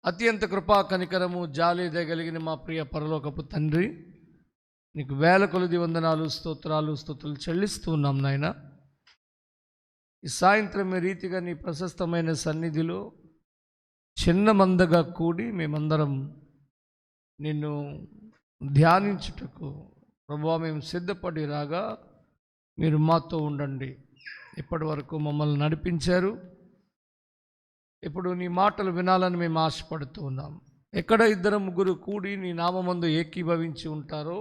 అత్యంత కృపా కనికరము జాలి దయగలిగిన మా ప్రియ పరలోకపు తండ్రి, నీకు వేల కొలది వందనాలు స్తుతులు చెల్లిస్తూ ఉన్నాం నాయన. ఈ సాయంత్రం ఈ రీతిగా నీ ప్రశస్తమైన సన్నిధిలో చిన్న మందగా కూడి మేమందరం నిన్ను ధ్యానించుటకు ప్రభువా మేము సిద్ధపడి రాగా మీరు మాతో ఉండండి. ఇప్పటి వరకు మమ్మల్ని నడిపించారు. ఇప్పుడు నీ మాటలు వినాలని మేము ఆశపడుతూ ఉన్నాం. ఎక్కడ ఇద్దరు ముగ్గురు కూడి నీ నామమందు ఏకీభవించి ఉంటారో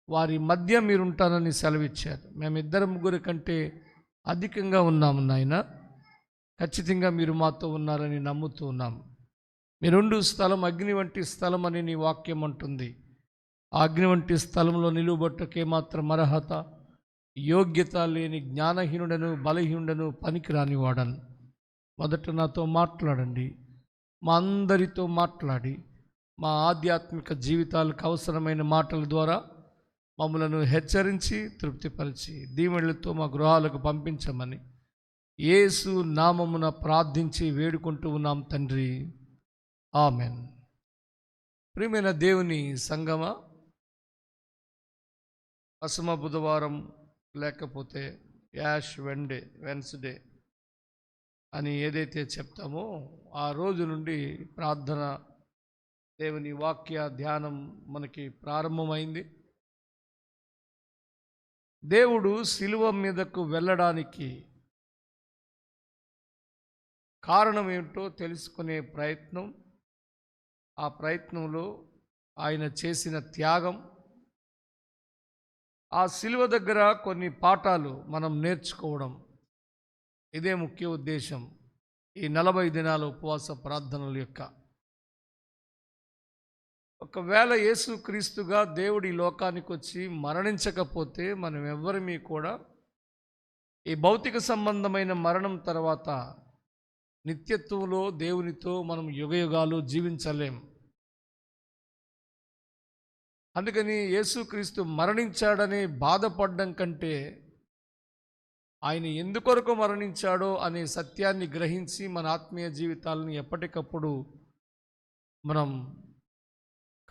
వారి మధ్య మీరు ఉంటారని సెలవిచ్చారు. మేము ఇద్దరు ముగ్గురు కంటే అధికంగా ఉన్నాము నాయన. ఖచ్చితంగా మీరు మాతో ఉన్నారని నమ్ముతూ ఉన్నాము. మీరుండు స్థలం అగ్ని వంటి స్థలం అని నీ వాక్యం అంటుంది. ఆ అగ్ని వంటి స్థలంలో నిలువబట్టకే మాత్రం అర్హత, యోగ్యత లేని జ్ఞానహీనుడను బలహీనుడను పనికిరాని వాడను. మొదట నాతో మాట్లాడండి, మా అందరితో మాట్లాడి మా ఆధ్యాత్మిక జీవితాలకు అవసరమైన మాటల ద్వారా మమ్మలను హెచ్చరించి తృప్తిపరిచి దీవెనలతో మా గృహాలకు పంపించమని యేసు నామమున ప్రార్థించి వేడుకుంటూ ఉన్నాం తండ్రి, ఆమెన్. ప్రియమైన దేవుని సంగమా, అసమ బుధవారం లేకపోతే యాష్ వెన్స్డే అని ఏదైతే చెప్తామో ఆ రోజు నుండి ప్రార్థన, దేవుని వాక్య ధ్యానం మనకి ప్రారంభమైంది. దేవుడు శిలువ మీదకు వెళ్ళడానికి కారణం ఏమిటో తెలుసుకునే ప్రయత్నం, ఆ ప్రయత్నంలో ఆయన చేసిన త్యాగం, ఆ శిలువ దగ్గర కొన్ని పాఠాలు మనం నేర్చుకోవడం, ఇదే ముఖ్య ఉద్దేశం ఈ 40 దినాల ఉపవాస ప్రార్థనల యొక్క. ఒకవేళ యేసుక్రీస్తుగా దేవుడు ఈ లోకానికి వచ్చి మరణించకపోతే మనం ఎవ్వరిమీ కూడా ఈ భౌతిక సంబంధమైన మరణం తర్వాత నిత్యత్వంలో దేవునితో మనం యుగయుగాలు జీవించలేం. అందుకని యేసుక్రీస్తు మరణించాడని బాధపడడం కంటే ఆయన ఎందుకొరకు మరణించాడో అనే సత్యాన్ని గ్రహించి మన ఆత్మీయ జీవితాలను ఎప్పటికప్పుడు మనం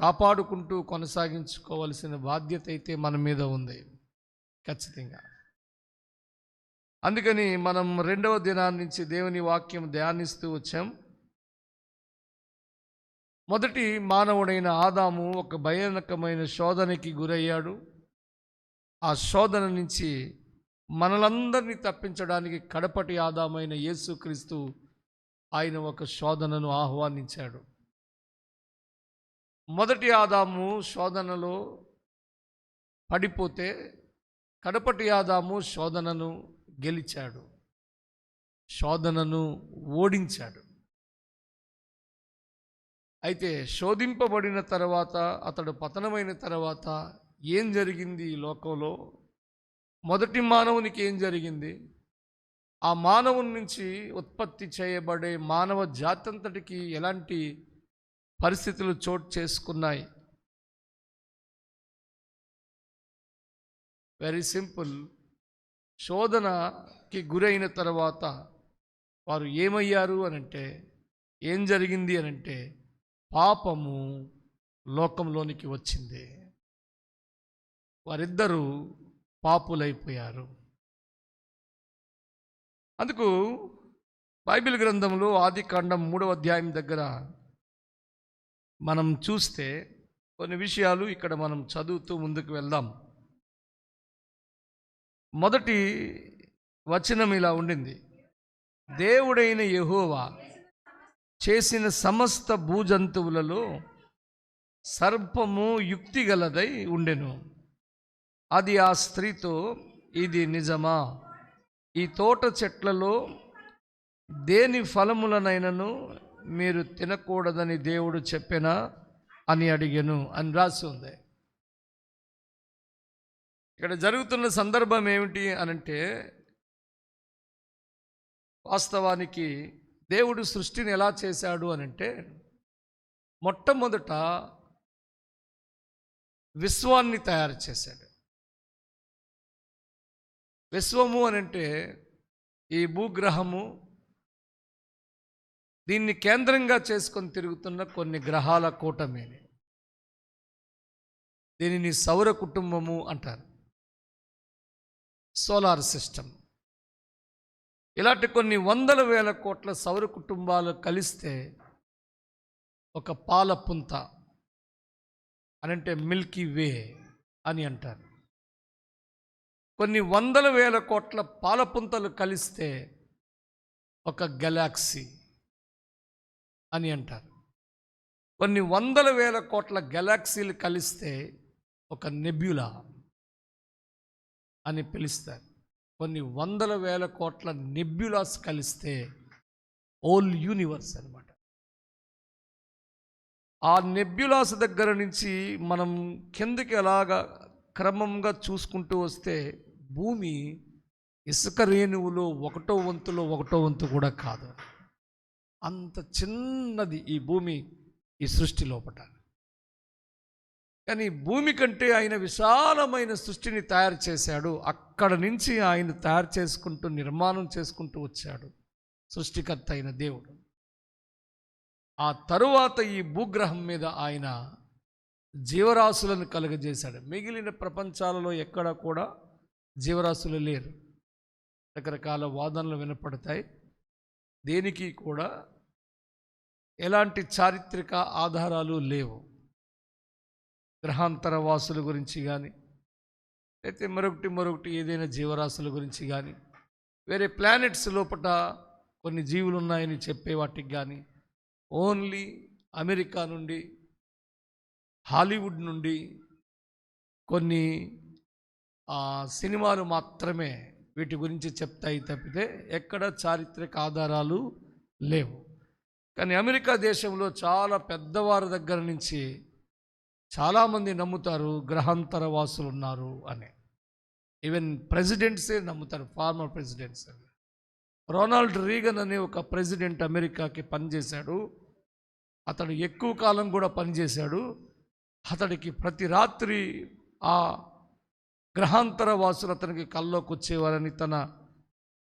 కాపాడుకుంటూ కొనసాగించుకోవాల్సిన బాధ్యత అయితే మన మీద ఉంది ఖచ్చితంగా. అందుకని మనం 2వ దినాన్ని నుంచి దేవుని వాక్యం ధ్యానిస్తూ వచ్చాం. మొదటి మానవుడైన ఆదాము ఒక భయానకమైన శోధనకి గురయ్యాడు. ఆ శోధన నుంచి మనలందరినీ తప్పించడానికి కడపటి ఆదామైన యేసుక్రీస్తు ఆయన ఒక శోధనను ఆహ్వానించాడు. మొదటి ఆదాము శోధనలో పడిపోతే కడపటి ఆదాము శోధనను గెలిచాడు, శోధనను ఓడించాడు. అయితే శోధింపబడిన తర్వాత, అతడు పతనమైన తర్వాత ఏం జరిగింది ఈ లోకంలో? మొదటి మానవునికి ఏం జరిగింది? ఆ మానవుని నుంచి ఉత్పత్తి చేయబడే మానవ జాతంతటికి ఎలాంటి పరిస్థితులు చోటు చేసుకున్నాయి? Very simple. శోధనకి గురైన తర్వాత వారు ఏమయ్యారు అనంటే, ఏం జరిగింది అనంటే, పాపము లోకంలోనికి వచ్చింది. వారిద్దరూ పాపులైపోయారు. అందుకు బైబిల్ గ్రంథంలో ఆదికాండం 3వ అధ్యాయం దగ్గర మనం చూస్తే కొన్ని విషయాలు ఇక్కడ మనం చదువుతూ ముందుకు వెళ్దాం. మొదటి వచనం ఇలా ఉండింది: దేవుడైన యెహోవా చేసిన సమస్త భూజంతువులలో సర్పము యుక్తిగలదై ఉండెను. అది ఆ స్త్రీతో, ఇది నిజమా? ఈ తోట చెట్లలో దేని ఫలములనైనను మీరు తినకూడదని దేవుడు చెప్పెనా అని అడిగెను అని రాసి ఉంది. ఇక్కడ జరుగుతున్న సందర్భం ఏమిటి అనంటే, వాస్తవానికి దేవుడు సృష్టిని ఎలా చేశాడు అనంటే, మొట్టమొదట విశ్వాన్ని తయారు చేశాడు. విశ్వము అనంటే ఈ భూగ్రహము, దీన్ని కేంద్రంగా చేసుకొని తిరుగుతున్న కొన్ని గ్రహాల కూటమి. దీనిని సౌర కుటుంబము అంటారు, సోలార్ సిస్టమ్. ఇలాంటి కొన్ని వందల వేల కోట్ల సౌర కుటుంబాలు కలిస్తే ఒక పాల పుంత అనంటే మిల్కీ వే అని అంటారు. కొన్ని వందల వేల కోట్ల పాలపుంతలు కలిస్తే ఒక గెలాక్సీ అని అంటారు. కొన్ని వందల వేల కోట్ల గెలాక్సీలు కలిస్తే ఒక నెబ్యులా అని పిలుస్తారు. కొన్ని వందల వేల కోట్ల నెబ్యులాస్ కలిస్తే ఓల్ యూనివర్స్ అన్నమాట. ఆ నెబ్యులాస్ దగ్గర నుంచి మనం కిందకి ఎలాగా క్రమంగా చూసుకుంటూ వస్తే భూమి ఇసుక రేణువులో 1/1 వంతులో 1/1 వంతు కూడా కాదు. అంత చిన్నది ఈ భూమి, ఈ సృష్టి లోపట. కానీ భూమి కంటే ఆయన విశాలమైన సృష్టిని తయారు చేశాడు. అక్కడ నుంచి ఆయన తయారు చేసుకుంటూ నిర్మాణం చేసుకుంటూ వచ్చాడు సృష్టికర్త అయిన దేవుడు. ఆ తరువాత ఈ భూగ్రహం మీద ఆయన జీవరాశులను కలుగజేశాడు. మిగిలిన ప్రపంచాలలో ఎక్కడ కూడా జీవరాశులు లేరు. రకరకాల వాదనలు వినపడతాయి. దేనికి కూడా ఎలాంటి చారిత్రక ఆధారాలు లేవు. గ్రహాంతర వాసుల గురించి కానీ, అయితే మరొకటి ఏదైనా జీవరాశుల గురించి కానీ, వేరే ప్లానెట్స్ లోపల కొన్ని జీవులు ఉన్నాయని చెప్పే వాటికి కానీ ఓన్లీ అమెరికా నుండి, హాలీవుడ్ నుండి కొన్ని సినిమాలు మాత్రమే వీటి గురించి చెప్తాయి తప్పితే ఎక్కడ చారిత్రక ఆధారాలు లేవు. కానీ అమెరికా దేశంలో చాలా పెద్దవారి దగ్గర నుంచి చాలామంది నమ్ముతారు గ్రహాంతర వాసులు ఉన్నారు అని. ఈవెన్ ప్రెసిడెంట్సే నమ్ముతారు, ఫార్మర్ ప్రెసిడెంట్స్. రొనాల్డ్ రీగన్ అనే ఒక ప్రెసిడెంట్ అమెరికాకి పనిచేశాడు. అతడు ఎక్కువ కాలం కూడా పనిచేశాడు. అతడికి ప్రతి రాత్రి ఆ గ్రహాంతర వాసులు అతనికి కల్లోకి వచ్చేవారని తన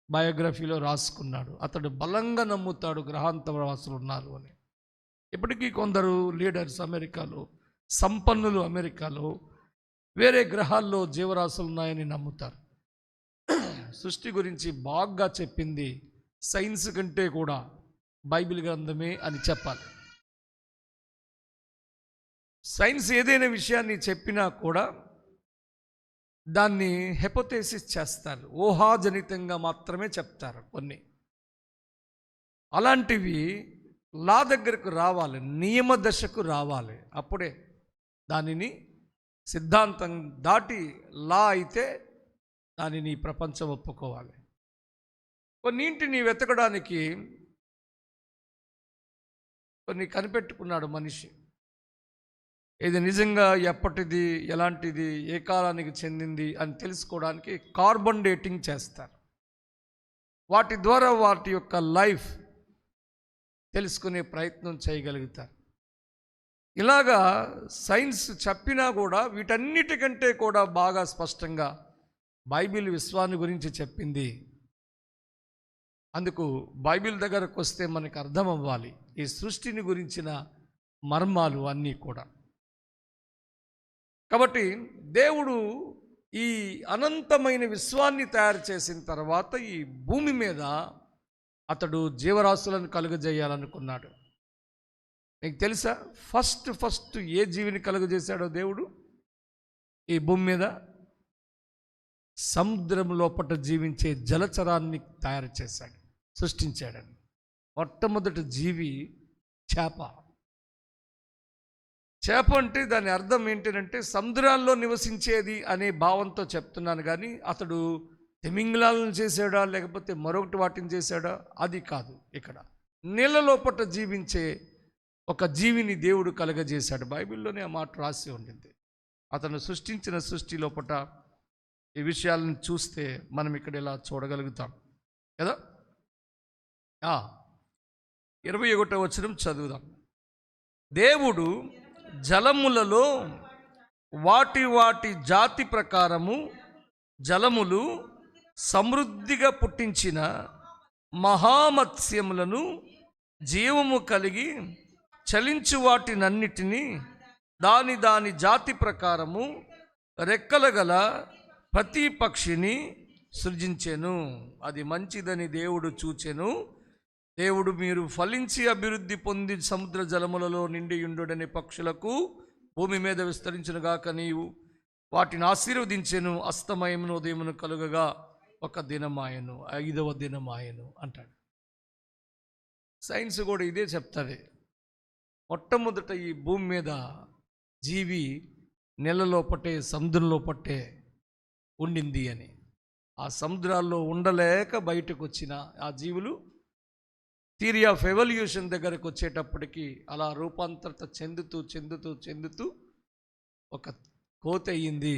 బయోగ్రఫీలో రాసుకున్నాడు. అతడు బలంగా నమ్ముతాడు గ్రహాంతర వాసులు ఉన్నారు అని. ఇప్పటికీ కొందరు లీడర్స్ అమెరికాలో, సంపన్నులు అమెరికాలో వేరే గ్రహాల్లో జీవరాశులు ఉన్నాయని నమ్ముతారు. సృష్టి గురించి బాగా చెప్పింది సైన్స్ కంటే కూడా బైబిల్ గ్రంథమే అని చెప్పాలి. సైన్స్ ఏదైనా విషయాన్ని చెప్పినా కూడా దాన్ని హైపోథెసిస్ చేస్తారు, ఊహాజనితంగా మాత్రమే చెప్తారు కొన్ని. అలాంటివి లా దగ్గరకు రావాలి, నియమ దశకు రావాలి. అప్పుడే దానిని సిద్ధాంతం దాటి లా అయితే దానిని ప్రపంచం ఒప్పుకోవాలి. కొన్నింటిని వెతకడానికి కొన్ని కనిపెట్టుకున్నాడు మనిషి. ఇది నిజంగా ఎప్పటిది, ఎలాంటిది, ఏ కాలానికి చెందింది అని తెలుసుకోవడానికి కార్బన్ డేటింగ్ చేస్తారు. వాటి ద్వారా వాటి యొక్క లైఫ్ తెలుసుకునే ప్రయత్నం చేయగలుగుతారు. ఇలాగా సైన్స్ చెప్పినా కూడా వీటన్నిటికంటే కూడా బాగా స్పష్టంగా బైబిల్ విశ్వాన్ని గురించి చెప్పింది. అందుకు బైబిల్ దగ్గరకు వస్తే మనకు అర్థం అవ్వాలి ఈ సృష్టిని గురించిన మర్మాలు అన్నీ కూడా. కాబట్టి దేవుడు ఈ అనంతమైన విశ్వాన్ని తయారు చేసిన తర్వాత ఈ భూమి మీద అతడు జీవరాశులను కలుగజేయాలనుకున్నాడు. మీకు తెలుసా ఫస్ట్ ఏ జీవిని కలుగజేశాడో దేవుడు ఈ భూమి మీద? సముద్రం లోపట జీవించే జలచరాన్ని తయారు చేశాడు, సృష్టించాడని. మొట్టమొదటి జీవి చేప. చేప అంటే దాని అర్థం ఏంటంటే సముద్రాల్లో నివసించేది అనే భావంతో చెప్తున్నాను. కానీ అతడు తిమింగలాలను చేశాడా లేకపోతే మరొకటి వాటిని చేశాడా అది కాదు. ఇక్కడ నీళ్ళ లోపట జీవించే ఒక జీవిని దేవుడు కలగజేశాడు. బైబిల్లోనే ఆ మాట రాసి ఉండింది. అతను సృష్టించిన సృష్టి లోపట ఈ విషయాలను చూస్తే మనం ఇక్కడ ఇలా చూడగలుగుతాం కదా. 21వ వచనం చదువుదాం. దేవుడు జలములలో వాటి వాటి జాతి ప్రకారము జలములు సమృద్ధిగా పుట్టించిన మహామత్స్యములను జీవము కలిగి చలించు వాటినన్నిటినీ దాని దాని జాతి ప్రకారము రెక్కల గల ప్రతి పక్షిని సృజించెను. అది మంచిదని దేవుడు చూచెను. దేవుడు మీరు ఫలించి అభివృద్ధి పొంది సముద్ర జలములలో నిండియుండుడనే పక్షులకు భూమి మీద విస్తరించునుగాక, నీవు వాటిని ఆశీర్వదించెను. అస్తమయమును ఉదయమును కలుగగా ఒక దినమాయను, 5వ దినమాయను అంటాడు. సైన్స్ కూడా ఇదే చెప్తుంది. మొట్టమొదట ఈ భూమి మీద జీవి నెలలో పట్టే సముద్రంలో పట్టే ఉండింది అని. ఆ సముద్రాల్లో ఉండలేక బయటకు వచ్చిన ఆ జీవులు థియరీ ఆఫ్ ఎవల్యూషన్ దగ్గరకు వచ్చేటప్పటికి అలా రూపాంతరత చెందుతూ చెందుతూ చెందుతూ ఒక కోతి అయ్యింది.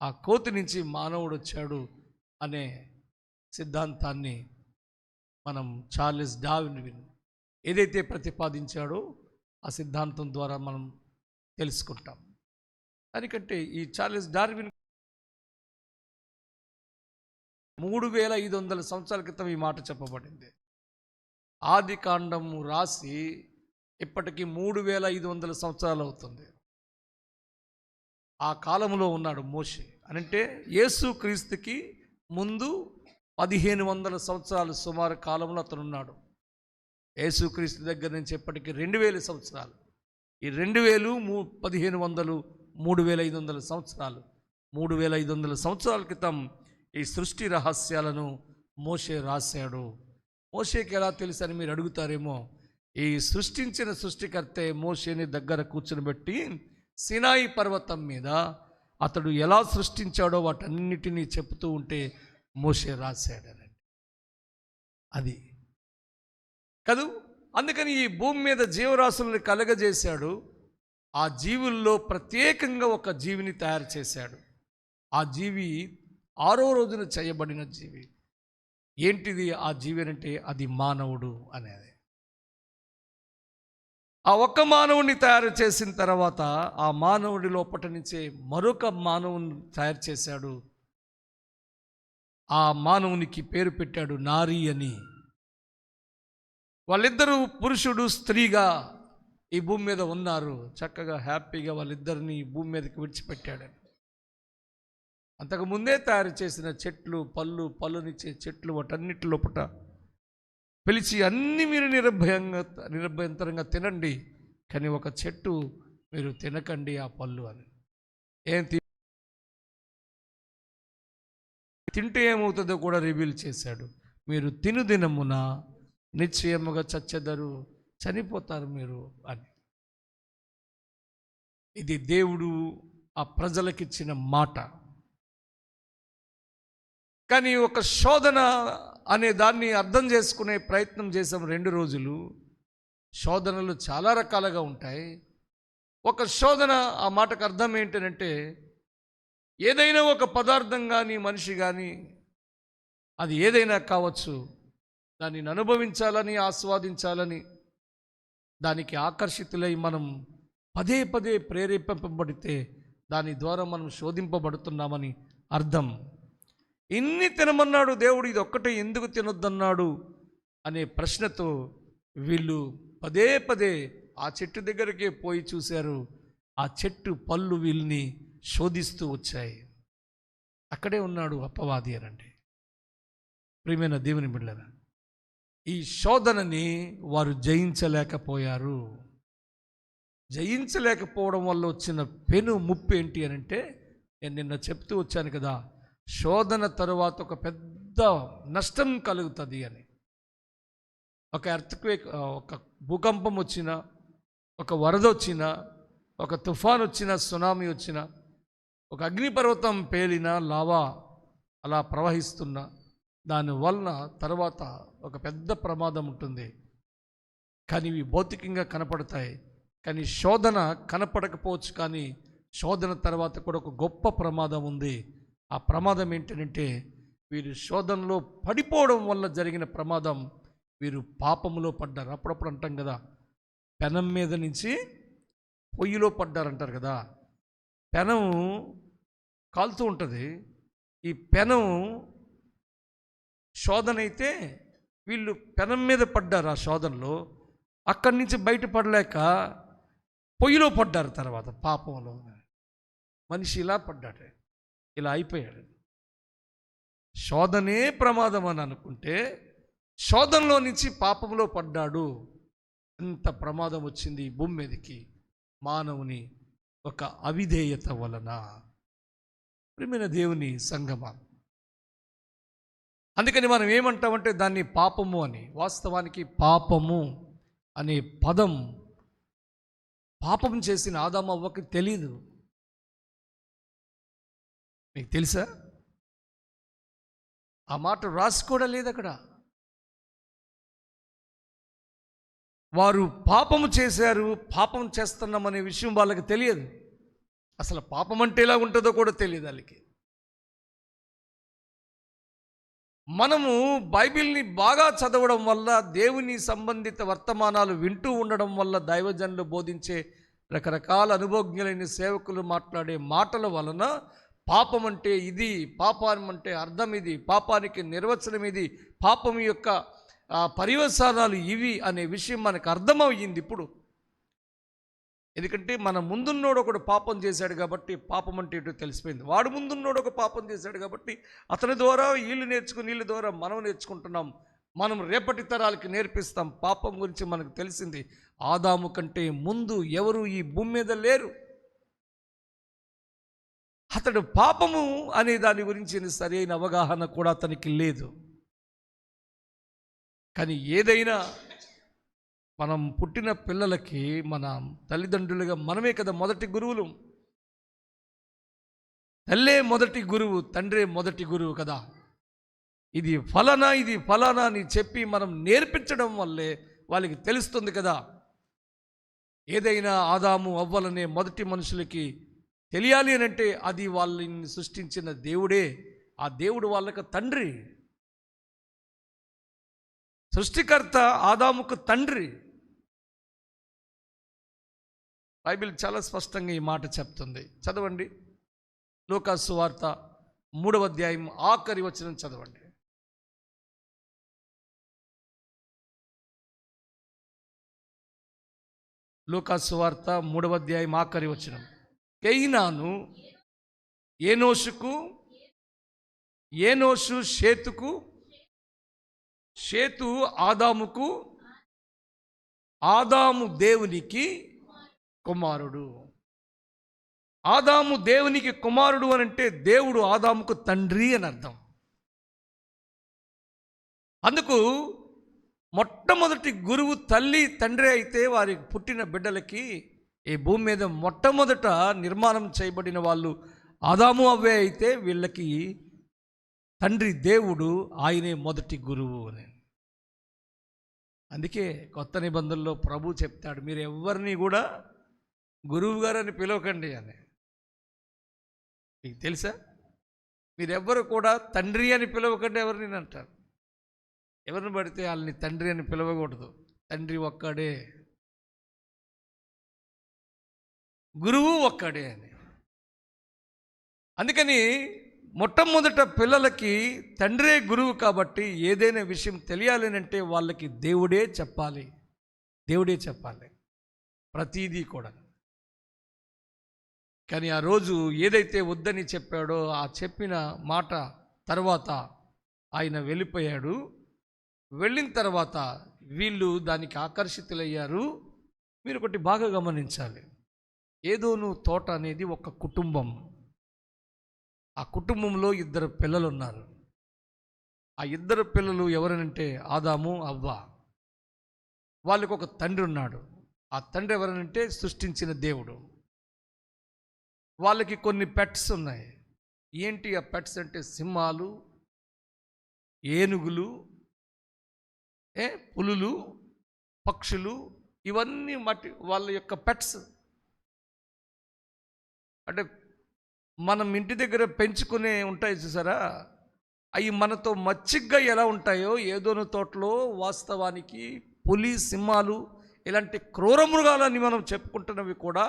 ఆ కోతి నుంచి మానవుడు వచ్చాడు అనే సిద్ధాంతాన్ని మనం చార్లెస్ డార్విన్ ఏదైతే ప్రతిపాదించాడో ఆ సిద్ధాంతం ద్వారా మనం తెలుసుకుంటాం. దానికంటే ఈ చార్లెస్ డార్విన్ 3500 సంవత్సరాల క్రితం ఈ మాట చెప్పబడింది. ఆది కాండము రాసి ఇప్పటికి 3500 సంవత్సరాలు అవుతుంది. ఆ కాలంలో ఉన్నాడు మోషే. అంటే యేసు క్రీస్తుకి ముందు 1500 సంవత్సరాలు సుమారు కాలంలో అతను ఉన్నాడు. యేసు క్రీస్తు దగ్గర నుంచి ఇప్పటికి 2000 సంవత్సరాలు. ఈ 2000 1500 3500 సంవత్సరాలు. 3500 సంవత్సరాల క్రితం ఈ సృష్టి రహస్యాలను మోషే రాశాడు. మోషేకి ఎలా తెలుసు అని మీరు అడుగుతారేమో. ఈ సృష్టించిన సృష్టికర్తే మోషేని దగ్గర కూర్చునిబెట్టి సినాయి పర్వతం మీద అతడు ఎలా సృష్టించాడో వాటన్నిటినీ చెప్తూ ఉంటే మోషే రాశాడనండి. అది కదూ. అందుకని ఈ భూమి మీద జీవరాశులను కలగజేశాడు. ఆ జీవుల్లో ప్రత్యేకంగా ఒక జీవిని తయారు చేశాడు. ఆ జీవి 6వ రోజున చేయబడిన జీవి. ఏంటిది ఆ జీవి అంటే అది మానవుడు అనేది. ఆ ఒక్క మానవుడిని తయారు చేసిన తర్వాత ఆ మానవుడి లోపట నుంచే మరొక మానవుని తయారు చేశాడు. ఆ మానవునికి పేరు పెట్టాడు నారీ అని. వాళ్ళిద్దరూ పురుషుడు స్త్రీగా ఈ భూమి మీద ఉన్నారు. చక్కగా హ్యాపీగా వాళ్ళిద్దరిని ఈ భూమి మీదకి విడిచిపెట్టాడని. అంతకు ముందే తయారు చేసిన చెట్లు, పళ్ళునిచ్చే చెట్లు వాటన్నిటి లోపట పిలిచి అన్నీ మీరు నిరభ్యంతరంగా తినండి, కానీ ఒక చెట్టు మీరు తినకండి ఆ పళ్ళు అని. తింటే ఏమవుతుందో కూడా రివీల్ చేశాడు. మీరు తిను దినమున నిశ్చయముగా చచ్చెదరు, చనిపోతారు మీరు అని. ఇది దేవుడు ఆ ప్రజలకిచ్చిన మాట. కానీ ఒక శోధన అనే దాన్ని అర్థం చేసుకునే ప్రయత్నం చేసాం 2 రోజులు. శోధనలు చాలా రకాలుగా ఉంటాయి. ఒక శోధన ఆ మాటకు అర్థం ఏంటంటే ఏదైనా ఒక పదార్థం కానీ మనిషి కానీ అది ఏదైనా కావచ్చు, దానిని అనుభవించాలని ఆస్వాదించాలని దానికి ఆకర్షితులై మనం పదే పదే ప్రేరేపింపబడితే దాని ద్వారా మనం శోధింపబడుతున్నామని అర్థం. ఇన్ని తినమన్నాడు దేవుడు, ఇది ఒక్కటే ఎందుకు తినొద్దన్నాడు అనే ప్రశ్నతో వీళ్ళు పదే పదే ఆ చెట్టు దగ్గరికే పోయి చూశారు. ఆ చెట్టు పళ్ళు వీళ్ళని శోధిస్తూ వచ్చాయి. అక్కడే ఉన్నాడు అపవాది అనండి. ప్రియమైన దేవుని బిడ్డలారా, ఈ శోధనని వారు జయించలేకపోయారు. జయించలేకపోవడం వల్ల వచ్చిన పెను ముప్పు ఏంటి అనంటే, నేను నిన్న చెప్తూ వచ్చాను కదా, శోధన తరువాత ఒక పెద్ద నష్టం కలుగుతుంది అని. ఒక ఎర్త్క్వేక్, ఒక భూకంపం వచ్చినా, ఒక వరద వచ్చినా, ఒక తుఫాన్ వచ్చినా, సునామీ వచ్చినా, ఒక అగ్నిపర్వతం పేలినా, లావా అలా ప్రవహిస్తున్నా, దానివలన తర్వాత ఒక పెద్ద ప్రమాదం ఉంటుంది. కానీ ఇవి భౌతికంగా కనపడతాయి. కానీ శోధన కనపడకపోవచ్చు, కానీ శోధన తర్వాత కూడా ఒక గొప్ప ప్రమాదం ఉంది. ఆ ప్రమాదం ఏంటంటే వీరు శోధనలో పడిపోవడం వల్ల జరిగిన ప్రమాదం. వీరు పాపములో పడ్డారు. అప్పుడప్పుడు అంటాం కదా, పెనం మీద నుంచి పొయ్యిలో పడ్డారంటారు కదా. పెనం కాలుతూ ఉంటుంది. ఈ పెనం శోధన అయితే వీళ్ళు పెనం మీద పడ్డారు ఆ శోధనలో. అక్కడి నుంచి బయటపడలేక పొయ్యిలో పడ్డారు. తర్వాత పాపంలో మనిషి ఇలా పడ్డాడు, ఇలా అయిపోయాడు. శోధనే ప్రమాదం అని అనుకుంటే శోధనలో నుంచి పాపంలో పడ్డాడు. ఎంత ప్రమాదం వచ్చింది ఈ భూమి మీదకి మానవుని ఒక అవిధేయత వలన. ప్రియమైన దేవుని సంగమా, అందుకని మనం ఏమంటామంటే దాన్ని పాపము అని. వాస్తవానికి పాపము అనే పదం పాపం చేసిన ఆదాము అవ్వకి తెలీదు. మీకు తెలుసా? ఆ మాట రాసుకోవడం లేదు అక్కడ. వారు పాపము చేశారు, పాపం చేస్తున్నామనే విషయం వాళ్ళకి తెలియదు. అసలు పాపం అంటే ఎలా ఉంటుందో కూడా తెలియదు వాళ్ళకి. మనము బైబిల్ని బాగా చదవడం వల్ల, దేవుని సంబంధిత వర్తమానాలు వింటూ ఉండడం వల్ల, దైవజనులు బోధించే రకరకాల అనుభవజ్ఞులైన సేవకులు మాట్లాడే మాటల వలన పాపం అంటే ఇది, పాపం అంటే అర్థం ఇది, పాపానికి నిర్వచనం ఇది, పాపం యొక్క పర్యవసానాలు ఇవి అనే విషయం మనకు అర్థమయ్యింది ఇప్పుడు. ఎందుకంటే మన ముందున్నోడు ఒకడు పాపం చేశాడు కాబట్టి పాపం అంటే ఏంటో తెలిసిపోయింది. వాడు ముందున్నోడు ఒక పాపం చేశాడు కాబట్టి అతని ద్వారా వీళ్ళు నేర్చుకుని, వీళ్ళ ద్వారా మనం నేర్చుకుంటున్నాం. మనం రేపటి తరాలకి నేర్పిస్తాం. పాపం గురించి మనకు తెలిసింది. ఆదాము కంటే ముందు ఎవరు ఈ భూమి మీద లేరు. అతడు పాపము అనే దాని గురించి సరైన అవగాహన కూడా అతనికి లేదు. కానీ ఏదైనా మనం పుట్టిన పిల్లలకి మన తల్లిదండ్రులుగా మనమే కదా మొదటి గురువులు. తల్లే మొదటి గురువు, తండ్రే మొదటి గురువు కదా. ఇది ఫలానా, ఇది ఫలానా అని చెప్పి మనం నేర్పించడం వల్లే వాళ్ళకి తెలుస్తుంది కదా. ఏదైనా ఆదాము అవ్వలనే మొదటి మనుషులకి తెలియాలి అని అంటే అది వాళ్ళని సృష్టించిన దేవుడే. ఆ దేవుడు వాళ్ళకి తండ్రి. సృష్టికర్త ఆదాముకు తండ్రి. బైబిల్ చాలా స్పష్టంగా ఈ మాట చెప్తుంది. చదవండి, లూకాసు సువార్త 3వ అధ్యాయం ఆఖరి వచనం చదవండి. లూకాసు సువార్త 3వ అధ్యాయం ఆఖరి వచనం. కైనాను ఏనోషుకు, ఏనోషు షేతుకు, షేతు ఆదాముకు, ఆదాము దేవునికి కుమారుడు. ఆదాము దేవునికి కుమారుడు అని అంటే దేవుడు ఆదాముకు తండ్రి అని అర్థం. అందుకు మొట్టమొదటి గురువు తల్లి తండ్రి అయితే వారికి పుట్టిన బిడ్డలకి ఈ భూమి మీద మొట్టమొదట నిర్మాణం చేయబడిన వాళ్ళు ఆదాము అవ్వే అయితే వీళ్ళకి తండ్రి దేవుడు, ఆయనే మొదటి గురువు అని. అందుకే కొత్త నిబంధనలో ప్రభు చెప్తాడు, మీరు ఎవరిని కూడా గురువు గారు అని పిలవకండి అని. మీకు తెలుసా? మీరెవ్వరు కూడా తండ్రి అని పిలవకండి ఎవరిని అంటారు. ఎవరిని పడితే వాళ్ళని తండ్రి అని పిలవకూడదు. తండ్రి ఒక్కడే, గురువు ఒక్కడే అని. అందుకని మొట్టమొదట పిల్లలకి తండ్రే గురువు కాబట్టి ఏదైనా విషయం తెలియాలి అంటే వాళ్ళకి దేవుడే చెప్పాలి. దేవుడే చెప్పాలి ప్రతీదీ కూడా. కానీ ఆ రోజు ఏదైతే వద్దని చెప్పాడో ఆ చెప్పిన మాట తర్వాత ఆయన వెళ్ళిపోయాడు. వెళ్ళిన తర్వాత వీళ్ళు దానికి ఆకర్షితులయ్యారు. మీరు ఒకటి బాగా గమనించాలి. ఏదోను తోట అనేది ఒక కుటుంబం. ఆ కుటుంబంలో 2 పిల్లలు ఉన్నారు. ఆ 2 పిల్లలు ఎవరనంటే ఆదాము అవ్వ. వాళ్ళకు ఒక తండ్రి ఉన్నాడు. ఆ తండ్రి ఎవరనంటే సృష్టించిన దేవుడు. వాళ్ళకి కొన్ని పెట్స్ ఉన్నాయి. ఏంటి ఆ పెట్స్ అంటే సింహాలు, ఏనుగులు, పులులు, పక్షులు, ఇవన్నీ వాళ్ళ యొక్క పెట్స్. అంటే మనం ఇంటి దగ్గర పెంచుకునే ఉంటాయి చూసారా, అవి మనతో మచ్చిగ్గా ఎలా ఉంటాయో ఏదోను తోటలో వాస్తవానికి పులి, సింహాలు ఇలాంటి క్రూర మృగాలని మనం చెప్పుకుంటున్నవి కూడా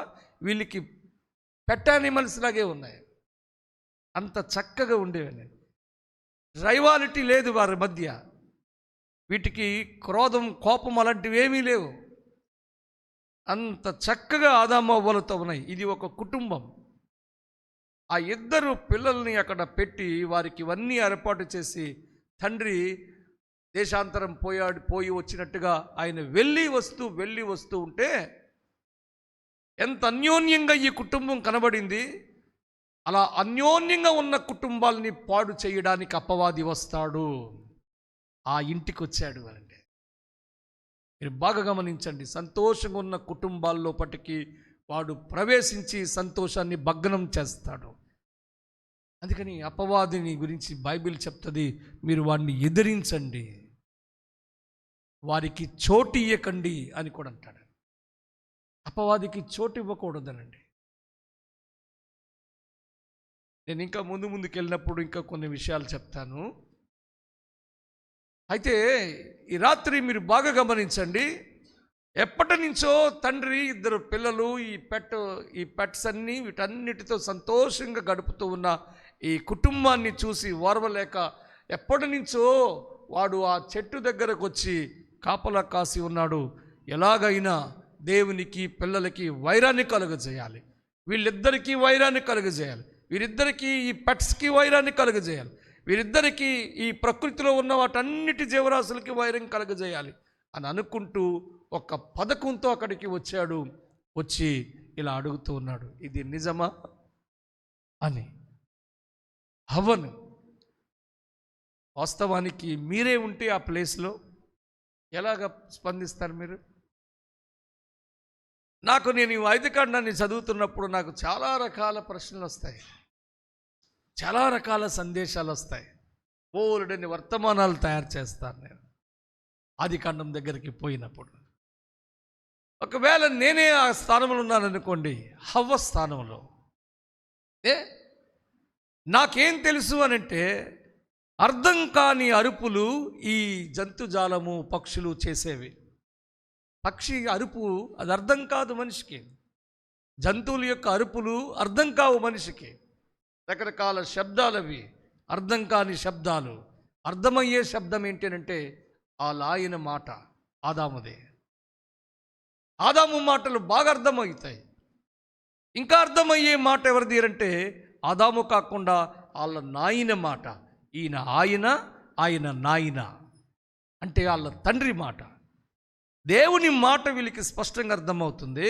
వీళ్ళకి పెట్ యానిమల్స్ లాగే ఉన్నాయి. అంత చక్కగా ఉండేవని. రైవాలిటీ లేదు వారి మధ్య. వీటికి క్రోధం, కోపం అలాంటివి ఏమీ లేవు. అంత చక్కగా ఆదామవ్వలతో ఉన్నాయి. ఇది ఒక కుటుంబం. ఆ ఇద్దరు పిల్లల్ని అక్కడ పెట్టి వారికి ఇవన్నీ ఏర్పాటు చేసి, తండ్రి దేశాంతరం పోయి వచ్చినట్టుగా ఆయన వెళ్ళి వస్తూ ఉంటే ఎంత అన్యోన్యంగా ఈ కుటుంబం కనబడింది. అలా అన్యోన్యంగా ఉన్న కుటుంబాలని పాడు చేయడానికి అపవాది వస్తాడు. ఆ ఇంటికి వచ్చాడు అంటే మీరు బాగా గమనించండి. సంతోషంగా ఉన్న కుటుంబాల్లోపటికి వాడు ప్రవేశించి సంతోషాన్ని భగ్నం చేస్తాడు. అందుకని అపవాదిని గురించి బైబిల్ చెప్తుంది, మీరు వాడిని ఎదిరించండి, వారికి చోటు ఇయ్యకండి అని కూడా అంటాడు. అపవాదికి చోటు ఇవ్వకూడదనండి. నేను ఇంకా ముందుకు వెళ్ళినప్పుడు ఇంకా కొన్ని విషయాలు చెప్తాను. అయితే ఈ రాత్రి మీరు బాగా గమనించండి. ఎప్పటి నుంచో తండ్రి ఇద్దరు పిల్లలు ఈ పెట్స్ అన్నీ వీటన్నిటితో సంతోషంగా గడుపుతూ ఉన్న ఈ కుటుంబాన్ని చూసి ఓర్వలేక ఎప్పటి నుంచో వాడు ఆ చెట్టు దగ్గరకు వచ్చి కాపలా కాసి ఉన్నాడు. ఎలాగైనా దేవునికి పిల్లలకి వైరాన్ని కలుగజేయాలి, వీళ్ళిద్దరికీ వైరాన్ని కలుగజేయాలి, వీరిద్దరికీ ఈ పెట్స్కి వైరాన్ని కలుగజేయాలి, వీరిద్దరికీ ఈ ప్రకృతిలో ఉన్న వాటన్నిటి జీవరాశులకి వైరం కలుగజేయాలి అని అనుకుంటూ ఒక పథకంతో అక్కడికి వచ్చాడు. వచ్చి ఇలా అడుగుతూ ఉన్నాడు, ఇది నిజమా అని. హవ్వను వాస్తవానికి మీరే ఉంటే ఆ ప్లేస్లో ఎలాగ స్పందిస్తారు మీరు? నేను ఈ ఆదికాండాన్ని చదువుతున్నప్పుడు నాకు చాలా రకాల ప్రశ్నలు వస్తాయి, చాలా రకాల సందేశాలు వస్తాయి, బోలెడన్ని వర్తమానాలు తయారు చేస్తాను నేను ఆదికాండం దగ్గరికి పోయినప్పుడు. ఒకవేళ నేనే ఆ స్థానంలో ఉన్నాననుకోండి, హవ్వ స్థానంలో, నాకేం తెలుసు అనంటే అర్థం కాని అరుపులు ఈ జంతుజాలము పక్షులు చేసేవి. పక్షి అరుపు అది అర్థం కాదు మనిషికి, జంతువుల యొక్క అరుపులు అర్థం కావు మనిషికి. రకరకాల శబ్దాలు అవి అర్థం కాని శబ్దాలు. అర్థమయ్యే శబ్దం ఏంటంటే ఆ లాయన మాట ఆదాముదే. ఆదాము మాటలు బాగా అర్థమవుతాయి. ఇంకా అర్థమయ్యే మాట ఎవరిది అంటే ఆదాము కాకుండా వాళ్ళ నాయన మాట. ఈయన ఆయన నాయన అంటే వాళ్ళ తండ్రి మాట. దేవుని మాట వీళ్ళకి స్పష్టంగా అర్థమవుతుంది,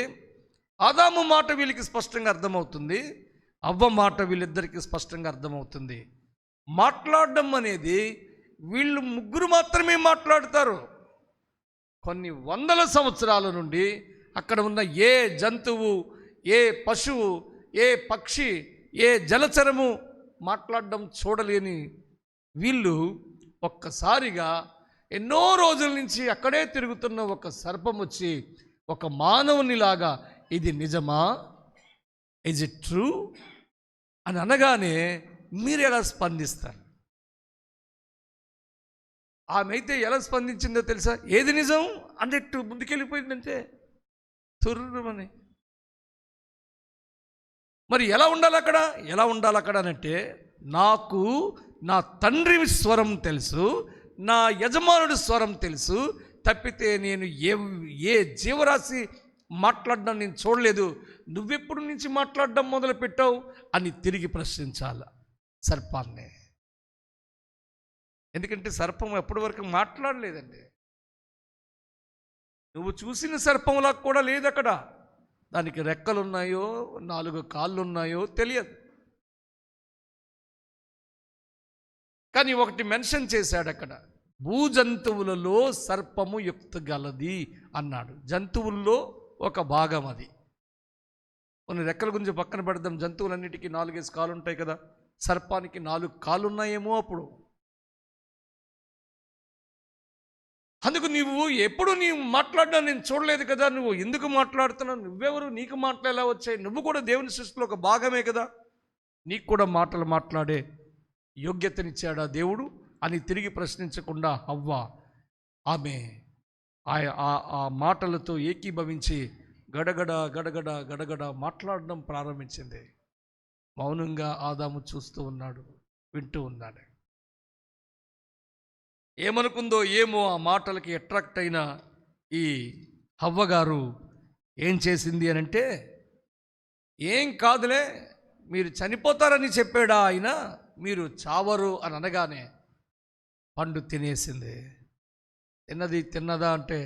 ఆదాము మాట వీళ్ళకి స్పష్టంగా అర్థమవుతుంది, అవ్వ మాట వీళ్ళిద్దరికీ స్పష్టంగా అర్థమవుతుంది. మాట్లాడడం అనేది వీళ్ళు ముగ్గురు మాత్రమే మాట్లాడతారు. కొన్ని వందల సంవత్సరాల నుండి అక్కడ ఉన్న ఏ జంతువు, ఏ పశువు, ఏ పక్షి, ఏ జలచరము మాట్లాడడం చూడలేని వీళ్ళు ఒక్కసారిగా ఎన్నో రోజుల నుంచి అక్కడే తిరుగుతున్న ఒక సర్పం వచ్చి ఒక మానవునిలాగా ఇది నిజమా, ఇజ్ ఇట్ ట్రూ అని అనగానే మీరు ఎలా స్పందిస్తారు? ఆమె అయితే ఎలా స్పందించిందో తెలుసా? ఏది నిజం అన్నట్టు ముందుకెళ్ళిపోయిందంటే తుర్రుమని. మరి ఎలా ఉండాలి అక్కడ అంటే నాకు నా తండ్రి స్వరం తెలుసు, నా యజమానుడి స్వరం తెలుసు తప్పితే నేను ఏ జీవరాశి మాట్లాడడం నేను చూడలేదు. నువ్వెప్పుడు నుంచి మాట్లాడడం మొదలు పెట్టావు అని తిరిగి ప్రశ్నించాలి సర్పాన్ని. ఎందుకంటే సర్పం ఎప్పటి వరకు మాట్లాడలేదండి. నువ్వు చూసిన సర్పంలా కూడా లేదు అక్కడ. దానికి రెక్కలున్నాయో 4 కాళ్ళు ఉన్నాయో తెలియదు. కానీ ఒకటి మెన్షన్ చేశాడు అక్కడ, భూజంతువులలో సర్పము యుక్తగలది అన్నాడు. జంతువుల్లో ఒక భాగం అది. కొన్ని రెక్కల గురించి పక్కన పెడదాం. జంతువులన్నిటికీ 4 కాళ్ళు ఉంటాయి కదా, సర్పానికి 4 కాళ్ళు ఉన్నాయేమో అప్పుడు. అందుకు నీవు మాట్లాడినా నేను చూడలేదు కదా, నువ్వు ఎందుకు మాట్లాడుతున్నావు, నువ్వెవరు, నీకు మాటలు ఎలా వచ్చాయి, నువ్వు కూడా దేవుని సృష్టిలో ఒక భాగమే కదా, నీకు కూడా మాటలు మాట్లాడే యోగ్యతనిచ్చాడా దేవుడు అని తిరిగి ప్రశ్నించకుండా హవ్వ ఆమె ఆ మాటలతో ఏకీభవించి గడగడ గడగడ గడగడ మాట్లాడడం ప్రారంభించింది. మౌనంగా ఆదాము చూస్తూ ఉన్నాడు, వింటూ ఉన్నాడు. ఏమనుకుందో ఏమో ఆ మాటలకి అట్రాక్ట్ అయిన ఈ హవ్వ గారు ఏం చేసింది అని అంటే, ఏం కాదులే, మీరు చనిపోతారని చెప్పాడా ఆయన, మీరు చావరు అని అనగానే పండు తినేసింది. తిన్నదా అంటే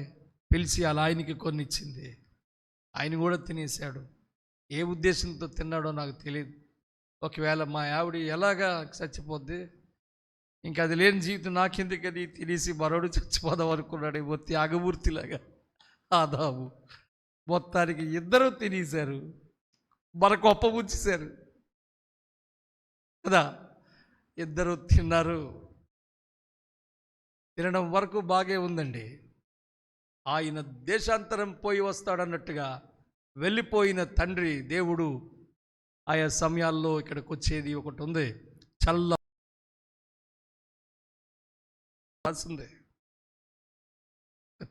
పిలిచి అలా ఆయనకి కొన్ని ఇచ్చింది. ఆయన కూడా తినేశాడు. ఏ ఉద్దేశంతో తిన్నాడో నాకు తెలియదు. ఒకవేళ మా ఆవిడ ఎలాగా చచ్చిపోద్ది, ఇంకా అది లేని జీవితం నాకెందుకని తినేసి మరోడు చచ్చిపోదాం అనుకున్నాడు. ఏమో త్యాగమూర్తిలాగా ఆదాము. మొత్తానికి ఇద్దరూ తినేశారు, మనకు అప్పముచ్చేశారు కదా. ఇద్దరు తిన్నారు. తినడం వరకు బాగే ఉందండి. ఆయన దేశాంతరం పోయి వస్తాడన్నట్టుగా వెళ్ళిపోయిన తండ్రి దేవుడు ఆయా సమయాల్లో ఇక్కడికి వచ్చేది ఒకటి ఉంది.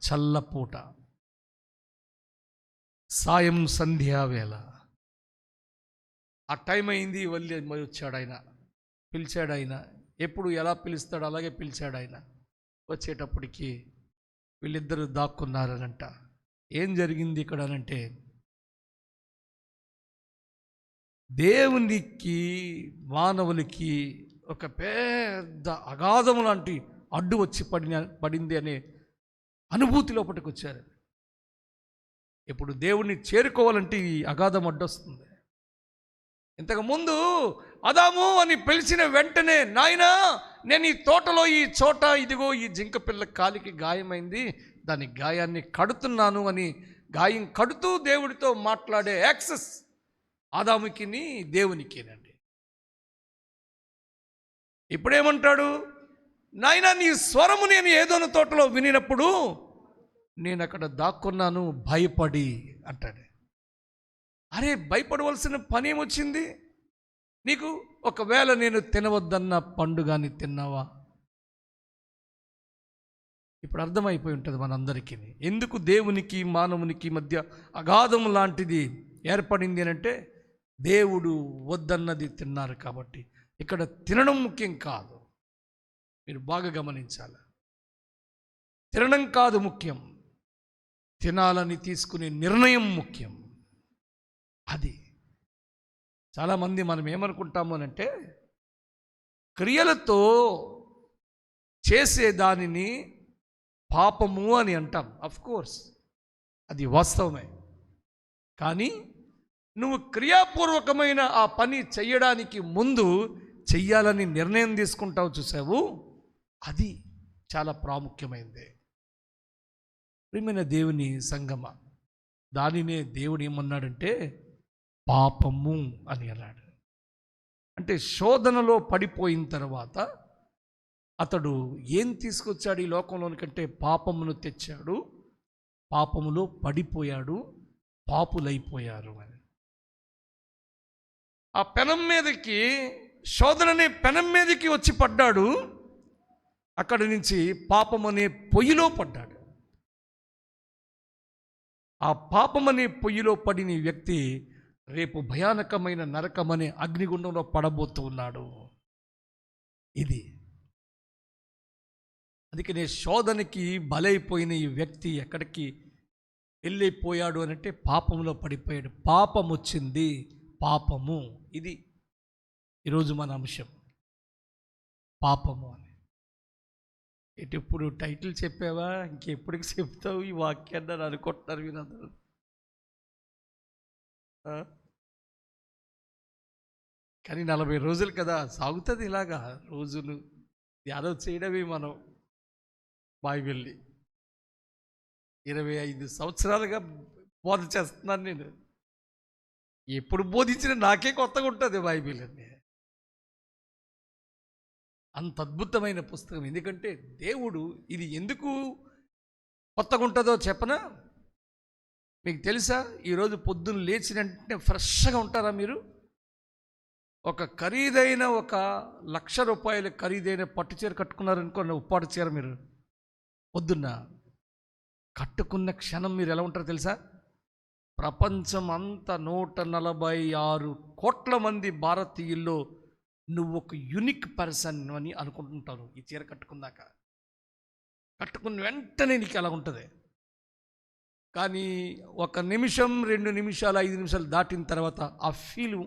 చల్లపూట, సాయం సంధ్యావేళ, ఆ టైం అయింది. మరి వచ్చాడు ఆయన, పిలిచాడు ఆయన. ఎప్పుడు ఎలా పిలుస్తాడు అలాగే పిలిచాడు ఆయన. వచ్చేటప్పటికి వీళ్ళిద్దరూ దాక్కున్నారనంట. ఏం జరిగింది ఇక్కడ అనంటే, దేవునికి మానవునికి ఒక పెద్ద అగాధం లాంటి అడ్డు వచ్చి పడింది అనే అనుభూతి లోపలికి వచ్చారు. ఇప్పుడు దేవుణ్ణి చేరుకోవాలంటే ఈ అగాధం అడ్డొస్తుంది. ఇంతకుముందు అదాము అని పిలిచిన వెంటనే, నాయనా నేను ఈ తోటలో ఈ చోట ఇదిగో ఈ జింక పిల్ల కాలికి గాయమైంది, దాని గాయాన్ని కడుతున్నాను అని గాయం కడుతూ దేవుడితో మాట్లాడే యాక్సెస్ ఆదాముకి దేవునికేనండి. ఇప్పుడేమంటాడు, నాయనా నీ స్వరము నేను ఏదోను తోటలో వినినప్పుడు నేను అక్కడ దాక్కున్నాను భయపడి అంటాడు. అరే భయపడవలసిన పని ఏమొచ్చింది నీకు? ఒకవేళ నేను తినవద్దన్న పండుగాని తిన్నావా? ఇప్పుడు అర్థమైపోయి ఉంటుంది మనందరికీ ఎందుకు దేవునికి మానవునికి మధ్య అగాధం లాంటిది ఏర్పడింది అని అంటే, దేవుడు వద్దన్నది తిన్నారు కాబట్టి. ఇక్కడ తినడం ముఖ్యం కాదు, మీరు బాగా గమనించాలి. తినడం కాదు ముఖ్యం, తినాలని తీసుకునే నిర్ణయం ముఖ్యం. అది చాలామంది మనం ఏమనుకుంటాము అంటే, క్రియలతో చేసే దానిని పాపము అని అంటాం. కోర్స్ అది వాస్తవమే. కానీ నువ్వు క్రియాపూర్వకమైన ఆ పని చెయ్యడానికి ముందు చెయ్యాలని నిర్ణయం తీసుకుంటావు చూసావు, అది చాలా ప్రాముఖ్యమైనది. ప్రియమైన దేవుని సంగమ, దానినే దేవుడు ఏమన్నాడంటే పాపము అని అన్నాడు. అంటే శోధనలో పడిపోయిన తర్వాత అతడు ఏం తీసుకొచ్చాడు ఈ లోకంలోనికంటే పాపమును తెచ్చాడు. పాపములో పడిపోయాడు, పాపులైపోయారు అని. ఆ పెనం మీదకి, శోధననే పెనం మీదకి వచ్చి పడ్డాడు. అక్కడి నుంచి పాపమనే పొయ్యిలో పడ్డాడు. ఆ పాపమనే పొయ్యిలో పడిన వ్యక్తి రేపు భయానకమైన నరకమనే అగ్నిగుండంలో పడబోతూ ఉన్నాడు. ఇది అందుకనే శోధనకి బలైపోయిన ఈ వ్యక్తి ఎక్కడికి వెళ్ళిపోయాడు అని అంటే పాపంలో పడిపోయాడు. పాపం వచ్చింది, పాపము. ఇది ఈరోజు మన అంశం, పాపము అని. ఎప్పుడు టైటిల్ చెప్పావా, ఇంకెప్పటికి చెప్తావు ఈ వాక్యాన్ని అని అనుకుంటున్నారు వీరందరూ. కానీ 40 రోజులు కదా సాగుతుంది ఇలాగా, రోజులు ధ్యానం చేయడమే మనం. బైబిల్ని 25 సంవత్సరాలుగా బోధ చేస్తున్నాను నేను. ఎప్పుడు బోధించిన నాకే కొత్తగా ఉంటుంది బైబిల్ అని. అంత అద్భుతమైన పుస్తకం. ఎందుకంటే దేవుడు ఇది ఎందుకు కొత్తగా ఉంటుందో చెప్పనా? మీకు తెలుసా, ఈరోజు పొద్దున్న లేచిన వెంటనే ఫ్రెష్గా ఉంటారా మీరు? ఒక ఖరీదైన, ఒక ₹1,00,000 ఖరీదైన పట్టు చీర కట్టుకున్నారనుకోండి, ఉప్పాటు చీర, మీరు పొద్దున్న కట్టుకున్న క్షణం మీరు ఎలా ఉంటారో తెలుసా? ప్రపంచం అంతా 146 కోట్ల మంది భారతీయుల్లో నువ్వు ఒక యూనిక్ పర్సన్ అని అనుకుంటుంటారు ఈ చీర కట్టుకున్నాక. కట్టుకున్న వెంటనే నీకు అలా ఉంటుంది. కానీ 1 నిమిషం, 2 నిమిషాలు, 5 నిమిషాలు దాటిన తర్వాత ఆ ఫీలు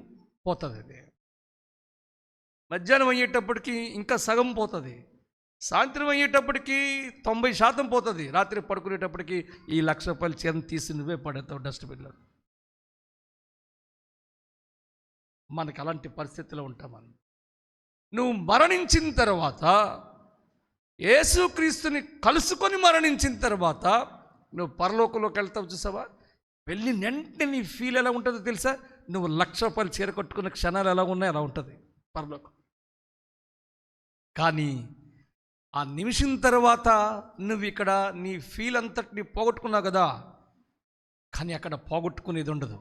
పోతుంది. అది మధ్యాహ్నం అయ్యేటప్పటికి ఇంకా సగం పోతుంది, సాయంత్రం అయ్యేటప్పటికి 90% పోతుంది, రాత్రి పడుకునేటప్పటికి ఈ ₹1,00,000 చీరను తీసి నువ్వే పడేస్తావు డస్ట్బిన్లో. మనకు అలాంటి పరిస్థితిలో ఉంటామని. నువ్వు మరణించిన తర్వాత, యేసుక్రీస్తుని కలుసుకొని మరణించిన తర్వాత నువ్వు పరలోకంలోకి వెళ్తావు. చూసావా? వెళ్ళి వెంటనే నీ ఫీల్ ఎలా ఉంటుందో తెలుసా? నువ్వు ₹1,00,000 చీర కట్టుకున్న క్షణాలు ఎలా ఉన్నాయి అలా ఉంటుంది పరలోకం. కానీ ఆ నిమిషం తర్వాత నువ్వు ఇక్కడ నీ ఫీల్ అంతటిని పోగొట్టుకున్నావు కదా, కానీ అక్కడ పోగొట్టుకునేది ఉండదు.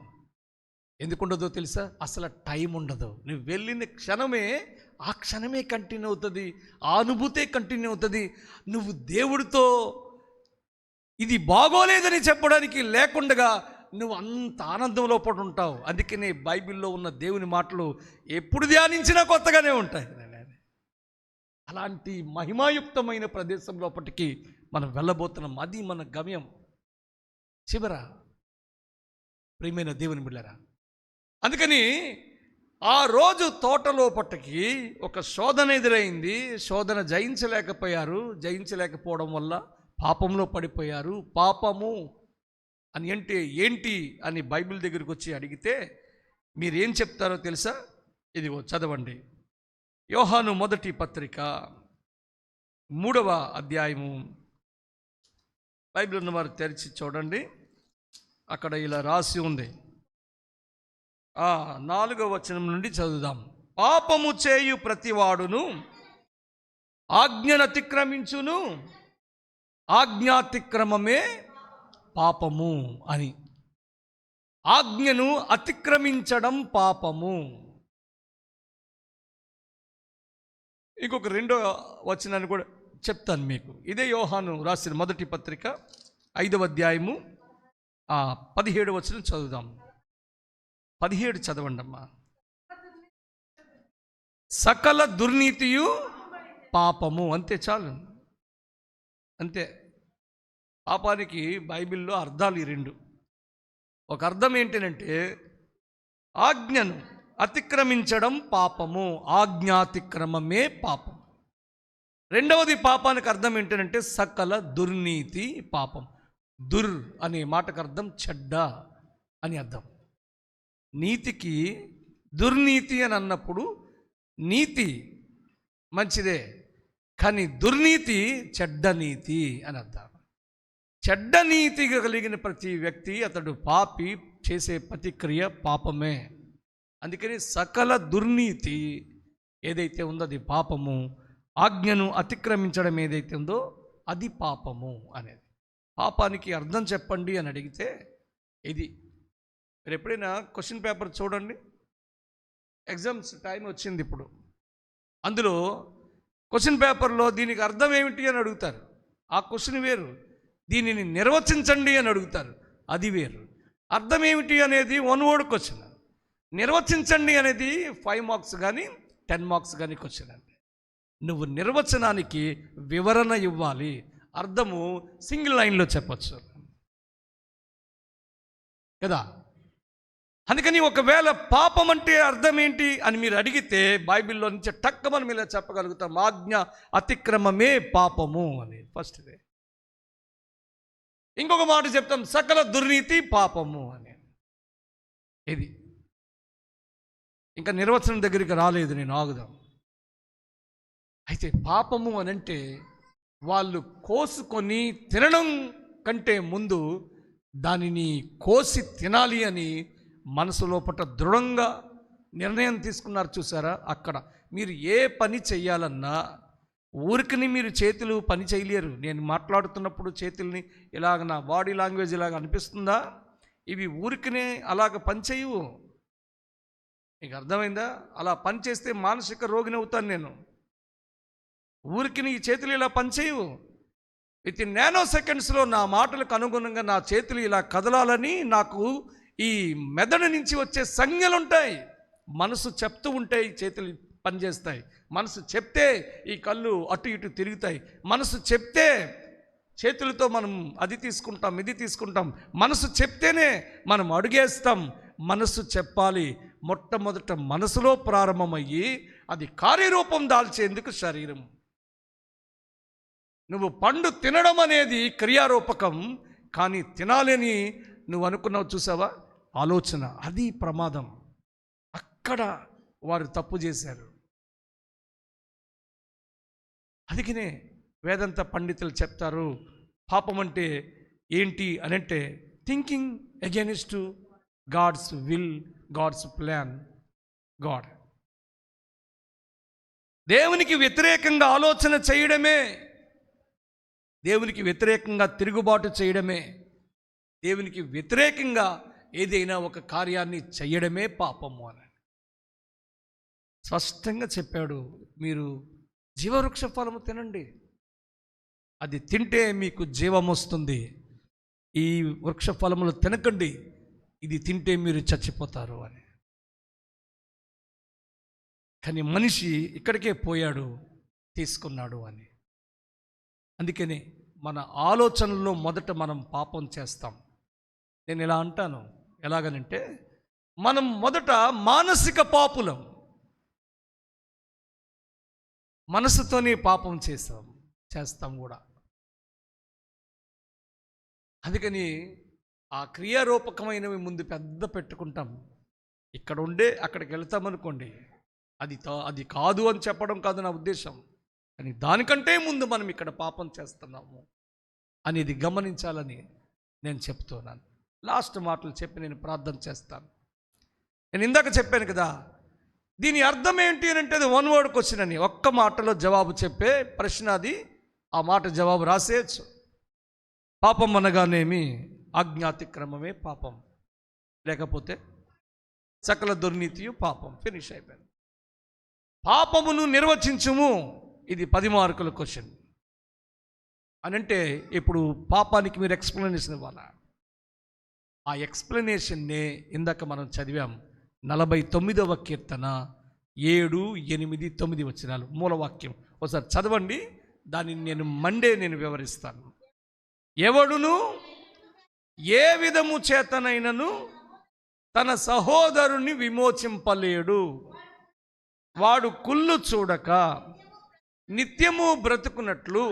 ఎందుకు ఉండదో తెలుసా? అసలు టైం ఉండదు. నువ్వు వెళ్ళిన క్షణమే, ఆ క్షణమే కంటిన్యూ అవుతుంది, ఆ అనుభూతే కంటిన్యూ అవుతుంది. నువ్వు దేవుడితో ఇది బాగోలేదని చెప్పడానికి లేకుండా నువ్వు అంత ఆనందంలో పడి ఉంటావు. అందుకనే బైబిల్లో ఉన్న దేవుని మాటలు ఎప్పుడు ధ్యానించినా కొత్తగానే ఉంటాయి. అలాంటి మహిమాయుక్తమైన ప్రదేశం లోపటికి మనం వెళ్ళబోతున్నాం. అది మన గమ్యం. చివరా ప్రియమైన దేవుని బిడ్డలారా, అందుకని ఆ రోజు తోటలోపటికి ఒక శోధన ఎదురైంది. శోధన జయించలేకపోయారు. జయించలేకపోవడం వల్ల పాపంలో పడిపోయారు. పాపము అని అంటే ఏంటి అని బైబిల్ దగ్గరికి వచ్చి అడిగితే మీరేం చెప్తారో తెలుసా? ఇదిగో చదవండి. యోహాను మొదటి పత్రిక 3వ అధ్యాయము. బైబిల్ ఉన్నవారు తెరిచి చూడండి. అక్కడ ఇలా రాసి ఉంది. 4వ వచనం నుండి చదువుదాం. పాపము చేయు ప్రతివాడును ఆజ్ఞను అతిక్రమించును, ఆజ్ఞాతిక్రమమే పాపము అని. ఆజ్ఞను అతిక్రమించడం పాపము. ఇంకొక 2వ వచనాన్ని కూడా చెప్తాను మీకు. ఇదే యోహాను రాసిన మొదటి పత్రిక 5వ అధ్యాయము 17వ వచనం చదువుదాం. 17 చదవండి అమ్మా. సకల దుర్నీతియు పాపము. అంతే, చాలు, అంతే. పాపానికి బైబిల్లో అర్థాలు ఈ 2. ఒక అర్థం ఏంటంటే ఆజ్ఞను అతిక్రమించడం పాపము, ఆజ్ఞాతిక్రమమే పాపం. రెండవది పాపానికి అర్థం ఏంటంటే సకల దుర్నీతి పాపం. దుర్ అనే మాటకు అర్థం చెడ్డ అని అర్థం. నీతికి దుర్నీతి అని అన్నప్పుడు నీతి మంచిదే, కానీ దుర్నీతి చెడ్డ నీతి అని అర్థం. చెడ్డ నీతి కలిగిన ప్రతి వ్యక్తి అతడు పాపి, చేసే ప్రతిక్రియ పాపమే. అందుకని సకల దుర్నీతి ఏదైతే ఉందో అది పాపము. ఆజ్ఞను అతిక్రమించడం ఏదైతే ఉందో అది పాపము అనేది. పాపానికి అర్థం చెప్పండి అని అడిగితే ఇది. మీరు ఎప్పుడైనా క్వశ్చన్ పేపర్ చూడండి. ఎగ్జామ్స్ టైం వచ్చింది ఇప్పుడు. అందులో క్వశ్చన్ పేపర్లో దీనికి అర్థం ఏమిటి అని అడుగుతారు. ఆ క్వశ్చన్ వేరు. దీనిని నిర్వచించండి అని అడుగుతారు, అది వేరు. అర్థం ఏమిటి అనేది 1 word క్వశ్చన్. నిర్వచించండి అనేది 5 మార్క్స్ కానీ 10 మార్క్స్ కానీ క్వశ్చన్ అండి. నువ్వు నిర్వచనానికి వివరణ ఇవ్వాలి, అర్థము సింగిల్ లైన్లో చెప్పచ్చు కదా. అందుకని ఒకవేళ పాపం అంటే అర్థం ఏంటి అని మీరు అడిగితే బైబిల్లో నుంచి టక్కమని మీరు చెప్పగలుగుతాం. ఆజ్ఞ అతిక్రమమే పాపము అని ఫస్ట్దే. ఇంకొక మాట చెప్తాం, సకల దుర్నీతి పాపము అని. ఇది ఇంకా నిర్వచనం దగ్గరికి రాలేదు, నేను ఆగుదాం. అయితే పాపము అని అంటే వాళ్ళు కోసుకొని తినడం కంటే ముందు దానిని కోసి తినాలి అని మనసు లోపల దృఢంగా నిర్ణయం తీసుకున్నారు. చూసారా? అక్కడ మీరు ఏ పని చెయ్యాలన్నా ఊరికని మీరు చేతులు పని చేయలేరు. నేను మాట్లాడుతున్నప్పుడు చేతుల్ని ఇలాగ నా బాడీ లాంగ్వేజ్ ఇలాగ అనిపిస్తుందా? ఇవి ఊరికనే అలాగ పని చేయవు. మీకు అర్థమైందా? అలా పని చేస్తే మానసిక రోగిని అవుతాను నేను. ఊరికి నీ చేతులు ఇలా పనిచేయవు. విత్ ఇన్ నానో సెకండ్స్లో నా మాటలకు అనుగుణంగా నా చేతులు ఇలా కదలాలని నాకు ఈ మెదడు నుంచి వచ్చే సంజ్ఞలు ఉంటాయి. మనసు చెప్తూ ఉంటాయి, చేతులు పనిచేస్తాయి. మనసు చెప్తే ఈ కళ్ళు అటు ఇటు తిరుగుతాయి. మనసు చెప్తే చేతులతో మనం అది తీసుకుంటాం, ఇది తీసుకుంటాం. మనసు చెప్తేనే మనం అడుగేస్తాం. మనసు చెప్పాలి. మొట్టమొదట మనసులో ప్రారంభమయ్యి అది కార్యరూపం దాల్చేందుకు శరీరం. నువ్వు పండు తినడం అనేది క్రియారూపకం, కానీ తినాలని నువ్వు అనుకున్నావు చూసావా, ఆలోచన, అది ప్రమాదం. అక్కడ వారు తప్పు చేశారు. అందుకనే వేదాంత పండితులు చెప్తారు, పాపం అంటే ఏంటి అని అంటే thinking against God's will, God's plan. God దేవునికి వ్యతిరేకంగా ఆలోచన చేయడమే, దేవునికి వ్యతిరేకంగా తిరుగుబాటు చేయడమే, దేవునికి వ్యతిరేకంగా ఏదైనా ఒక కార్యాన్ని చేయడమే పాపము అని స్పష్టంగా చెప్పాడు. మీరు జీవవృక్ష ఫలము తినండి, అది తింటే మీకు జీవం వస్తుంది. ఈ వృక్ష ఫలములు తినకండి, ఇది తింటే మీరు చచ్చిపోతారు అని. కానీ మనిషి ఇక్కడికే పోయాడు, తీసుకున్నాడు అని. అందుకని మన ఆలోచనల్లో మొదట మనం పాపం చేస్తాం. నేను ఇలా అంటాను, ఎలాగనంటే మనం మొదట మానసిక పాపులం, మనసుతోనే పాపం చేస్తాం కూడా. అందుకని ఆ క్రియారూపకమైనవి ముందు పెద్ద పెట్టుకుంటాం. ఇక్కడ ఉండే అక్కడికి వెళ్తామనుకోండి, అది కాదు అని చెప్పడం కాదు నా ఉద్దేశం, కానీ దానికంటే ముందు మనం ఇక్కడ పాపం చేస్తున్నాము అనేది గమనించాలని నేను చెప్తున్నాను. లాస్ట్ మాటలు చెప్పి నేను ప్రార్థన చేస్తాను. నేను ఇందాక చెప్పాను కదా, దీని అర్థం ఏంటి అని అంటే అది వన్ వర్డ్ క్వశ్చన్ అని. ఒక్క మాటలో జవాబు చెప్పే ప్రశ్న అది. ఆ మాట జవాబు రాసేయచ్చు. పాపం అనగానేమి, ఆజ్ఞాతిక్రమమే పాపం, లేకపోతే సకల దుర్నీతియు పాపం. ఫినిష్ అయిపోయింది. పాపమును నిర్వచించుము, ఇది 10 మార్కుల క్వశ్చన్ అని అంటే ఇప్పుడు పాపానికి మీరు ఎక్స్ప్లెనేషన్ ఇవ్వాలా? ఆ ఎక్స్ప్లెనేషన్నే ఇందాక మనం చదివాం. 49వ కీర్తన 7, 8, 9 వచనాలు మూలవాక్యం. ఒకసారి చదవండి, దానిని నేను వివరిస్తాను. ఎవడును ఏ విధము చేతనైనను తన సహోదరుని విమోచింపలేడు, వాడు కుళ్ళు చూడక నిత్యము బ్రతుకున్నట్లు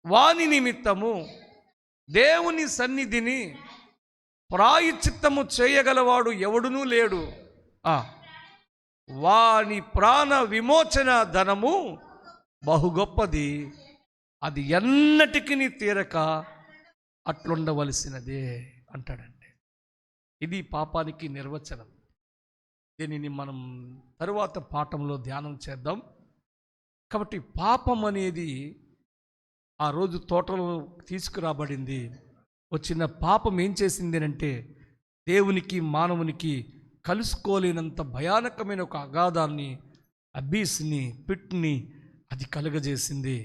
వాని నిమిత్తము దేవుని సన్నిధిని ప్రాయశ్చిత్తము చేయగలవాడు ఎవడునూ లేడు. వాని ప్రాణ విమోచన ధనము బహు గొప్పది, అది ఎన్నటికి తీరక అట్లుండవలసినదే అంటాడండి. ఇది పాపానికి నిర్వచనం. దీనిని మనం తరువాత పాఠంలో ధ్యానం చేద్దాం. కాబట్టి పాపం అనేది ఆ రోజు తోటలో తీసుకురాబడింది. వచ్చిన పాపం ఏం చేసింది అంటే దేవునికి మానవునికి కలుసుకోలేనంత భయానకమైన ఒక అగాధాన్ని, అబీస్ని, పిట్ని అది కలుగజేసింది.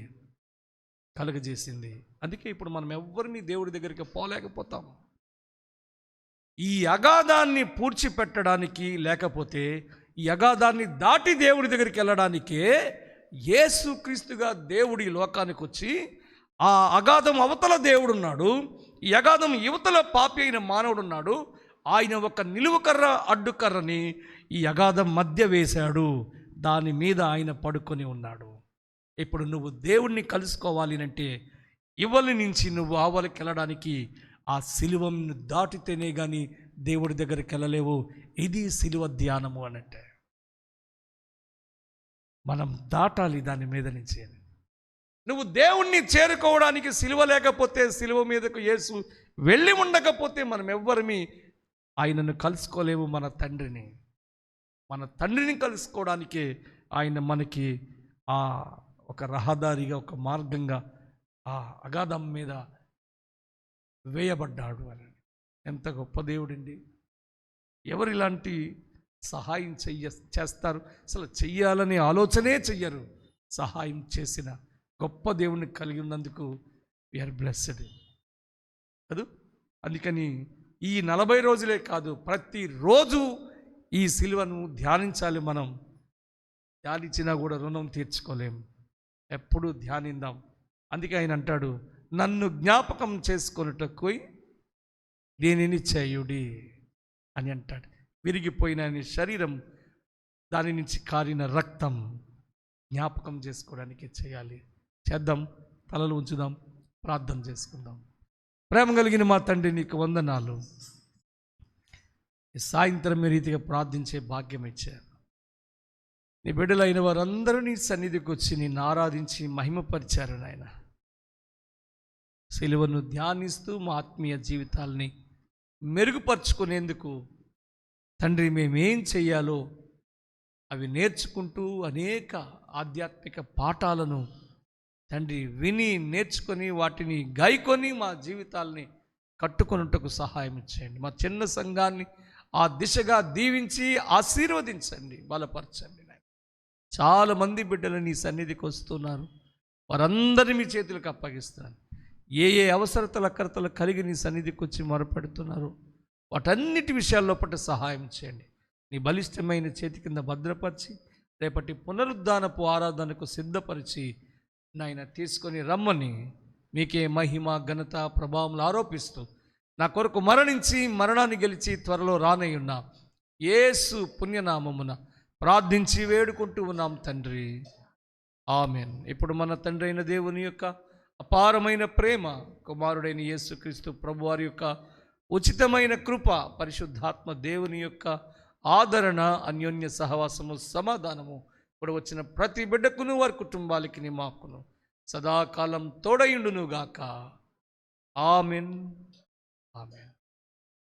అందుకే ఇప్పుడు మనం ఎవరిని దేవుడి దగ్గరికి పోలేకపోతాం. ఈ అగాధాన్ని పూడ్చిపెట్టడానికి, లేకపోతే ఈ అగాధాన్ని దాటి దేవుడి దగ్గరికి వెళ్ళడానికే యేసుక్రీస్తుగా దేవుడి లోకానికి వచ్చి, ఆ అగాధం అవతల దేవుడున్నాడు, ఈ అగాధం యువతల పాపి అయిన మానవుడున్నాడు. ఆయన ఒక నిలువుకర్ర అడ్డుకర్రని ఈ అగాధం మధ్య వేశాడు, దాని మీద ఆయన పడుకొని ఉన్నాడు. ఇప్పుడు నువ్వు దేవుణ్ణి కలుసుకోవాలి అంటే ఇవ్వలి నుంచి నువ్వు ఆవలికి వెళ్ళడానికి ఆ సిలువను దాటితేనే కానీ దేవుడి దగ్గరికి వెళ్ళలేవు. ఇది సిలువ ధ్యానము అనంటే. మనం దాటాలి దాని మీద నుంచి. నువ్వు దేవుణ్ణి చేరుకోవడానికి సిలువ లేకపోతే, సిలువ మీదకు యేసు వెళ్ళి ఉండకపోతే మనం ఎవ్వరిమి ఆయనను కలుసుకోలేము. మన తండ్రిని కలుసుకోవడానికే ఆయన మనకి ఒక రహదారిగా, ఒక మార్గంగా ఆ అగాధం మీద వేయబడ్డాడు అని. ఎంత గొప్ప దేవుడండి! ఎవరు ఇలాంటి సహాయం చేస్తారు? అసలు చెయ్యాలనే ఆలోచనే చెయ్యరు. సహాయం చేసిన గొప్ప దేవుణ్ణి కలిగి ఉన్నందుకు వీఆర్ బ్లెస్డ్ కాదు. అందుకని ఈ 40 రోజులే కాదు, ప్రతిరోజు ఈ సిలువను ధ్యానించాలి. మనం ధ్యానించినా కూడా రుణం తీర్చుకోలేము. ఎప్పుడు ధ్యానిద్దాం. అందుకే ఆయన అంటాడు, నన్ను జ్ఞాపకం చేసుకొనుటకు దీనిని చేయుడి అని అంటాడు. విరిగిపోయిన నీ శరీరం, దాని నుంచి కారిన రక్తం జ్ఞాపకం చేసుకోవడానికి చేయాలి. చేద్దాం, తలలు ఉంచుదాం, ప్రార్థన చేసుకుందాం. ప్రేమ కలిగిన మా తండ్రి, నీకు వందనాలు. ఈ సాయంత్రం ఈ రీతిగా ప్రార్థించే భాగ్యం ఇచ్చారు. నీ బిడ్డలైన వారందరూ నీ సన్నిధికి వచ్చి నిన్ను ఆరాధించి మహిమపరిచారు నాయన. సిలువను ధ్యానిస్తూ మా ఆత్మీయ జీవితాల్ని మెరుగుపరుచుకునేందుకు తండ్రి మేమేం చెయ్యాలో అవి నేర్చుకుంటూ అనేక ఆధ్యాత్మిక పాఠాలను తండ్రి విని నేర్చుకొని వాటిని గాయకొని మా జీవితాల్ని కట్టుకొనుటకు సహాయం ఇచ్చేయండి. మా చిన్న సంఘాన్ని ఆ దిశగా దీవించి ఆశీర్వదించండి, బలపరచండి. చాలామంది బిడ్డలు నీ సన్నిధికి వస్తున్నారు, వారందరినీ మీ చేతులకు అప్పగిస్తున్నాను. ఏ ఏ అవసరతలు అక్కరతలు కలిగి నీ సన్నిధికి వచ్చి మొరపెడుతున్నారు, వాటన్నిటి విషయాల్లో పట్ల సహాయం చేయండి. నీ బలిష్టమైన చేతి కింద భద్రపరిచి రేపటి పునరుద్ధానపు ఆరాధనకు సిద్ధపరిచి నాయన తీసుకొని రమ్మని మీకే మహిమ ఘనత ప్రభావములు ఆరోపిస్తూ నా కొరకు మరణించి మరణాన్ని గెలిచి త్వరలో రానయ్యున్న యేసు పుణ్యనామమున ప్రార్థించి వేడుకుంటూ ఉన్నాం తండ్రి, ఆమెన్. ఇప్పుడు మన తండ్రి అయిన దేవుని యొక్క అపారమైన ప్రేమ, కుమారుడైన యేసుక్రీస్తు ప్రభువారి యొక్క ఉచితమైన కృప, పరిశుద్ధాత్మ దేవుని యొక్క ఆదరణ, అన్యోన్య సహవాసము, సమాధానము ఇప్పుడు వచ్చిన ప్రతి బిడ్డకును వారి కుటుంబాలకి మాకును సదాకాలం తోడయుండునుగాక. Amen, amen.